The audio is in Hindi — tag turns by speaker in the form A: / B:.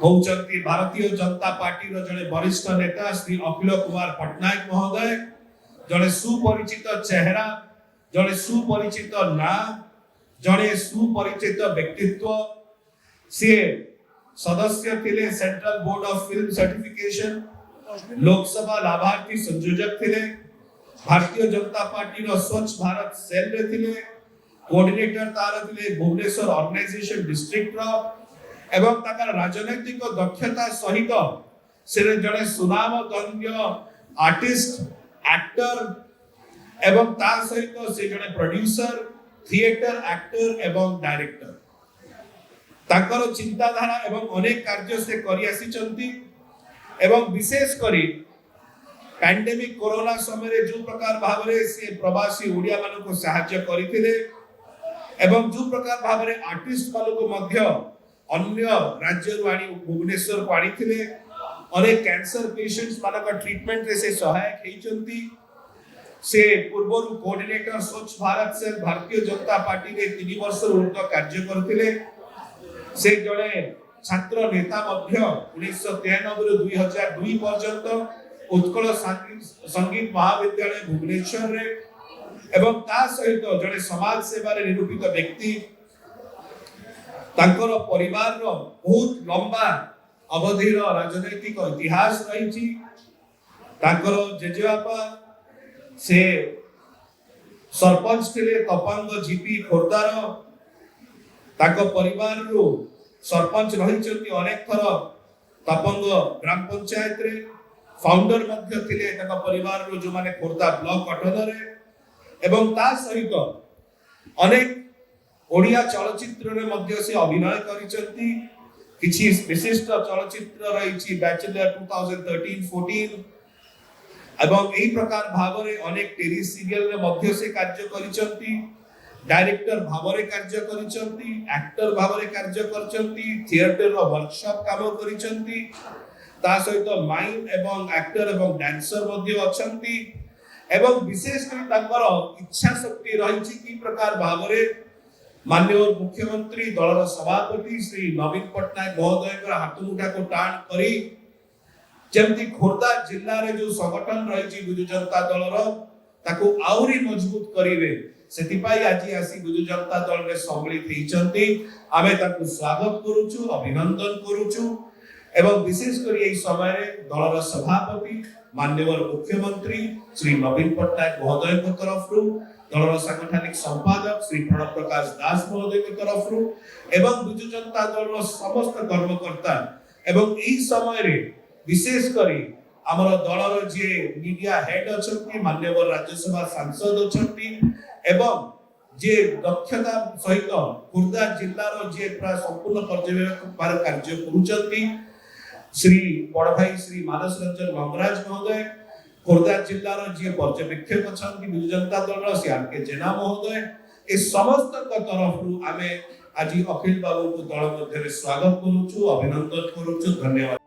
A: होउचंती भारतीय जनता पार्टी रो जने वरिष्ठ नेता श्री अखिल कुमार पटनायक महोदय, जने सुपरिचित चेहरा, जने सुपरिचित ना, जने सुपरिचित व्यक्तित्व। से सदस्य थिले central board of film certification, Lok Sabha लाभार्थी संयोजक थिले, भारतीय जनता पार्टी रो स्वच्छ भारत सेल रे थिले, कोऑर्डिनेटर तार थिले भुवनेश्वर ऑर्गेनाइजेशन डिस्ट्रिक्ट रो, एवं ताकर राजनैतिक दक्षता सहित से जड़े सुनाम गंध्य आर्टिस्ट एक्टर एवं ता सहित से जड़े प्रोड्यूसर थिएटर एक्टर एवं डायरेक्टर ताकर चिंताधारा एवं अनेक कार्य से करि आसीचंती एवं विशेष करी पैंडेमिक कोरोना समय जो प्रकार भाव से प्रवासी ओडिया मान को सहाय्य करथिले एवं जो प्रकार भाव आर्टिस्ट मान को मध्य अन्य राज्य आनी भुवनेश्वर को आनी थिले अनेक कैंसर पेशेंट्स मानक ट्रीटमेंट रे से सहायक हेचंती। से पूर्व कोऑर्डिनेटर स्वच्छ भारत से भारतीय जनता पार्टी के 3 वर्ष ऊर्ध्व कार्य करथिले। से जड़े छात्र नेता मध्य 1993 ରୁ 2002 पर्यंत उत्कल संगीत महाविद्यालय भुवनेश्वर रे एवं ता सहित जड़े समाज सेवा रे निरूपित व्यक्ति तांकर परिवार रो बहुत लंबा अवधि रो राजनैतिक इतिहास रही। तांकर जेजेबापा से सरपंच थिले तपांग जीपी खोरदार, ताको परिवार रो सरपंच रहिचंती अनेक थर तपांग ग्राम पंचायत रे, फाउंडर मध्य थिले ताको परिवार रो जो माने खोरदा ब्लॉक 18 रे एवं ता सहित अनेक ओडिया चलचित्र रे मध्य से अभिनय करिसंती। किछि विशिष्ट चलचित्र रहिछि बैचलर 2013-14 एवं एही प्रकार भाव रे अनेक टीवी सीरियल रे मध्य से कार्य करिसंती। डायरेक्टर भाव रे कार्य करिसंती, एक्टर भाव रे कार्य करिसंती, थिएटर रो वर्कशॉप काम करिसंती। ता सहित माइम एवं एक्टर एवं डांसर मध्य अछंती एवं विशेष करी तांकर इच्छा शक्ति रहिछि कि प्रकार भाव रे माननीय मुख्यमंत्री दलर सभापति श्री नवीन पटनायक महोदय हाथ मुठा को टाण करी जेमती खोर्धा जिल्ला रे जो संगठन रही विजु जनता दलर ताको आउरी मजबूत करिवे सेति पाई आज आसी विजु जनता दल रे सम्मिलित हेचंती। आमे ताको स्वागत करूछु, अभिनंदन करूछु एवं विशेष करी एई समय रे दलर सभापति माननीय मुख्यमंत्री श्री नवीन पटनायक महोदय को तरफ रु, दलर सांगठनिक संपादक श्री प्रणव प्रकाश दास महोदय के तरफ रु एवं विजु जनता दल समस्त कर्मकर्ता एवं एही समय रे विशेष करी हमर दलर जे मीडिया हेड अछंती, माननीय राज्यसभा सांसद अछंती एवं जे दक्षता सहित खोर्धा जिल्लार जे प्राय संपूर्ण पर्यवेक्षण कार्य करूचंती श्री बड़ भाई श्री मानस रंजन मंगराज महोदय, खोर्धा जिल्लार जे पर्यवेक्षक अछंती विजु जनता दलर से आर के जेना महोदय, ए समस्त तरफ रु आमे आज अखिल बाबू को दल मध्य स्वागत करूछु, अभिनंदन करूछु। धन्यवाद।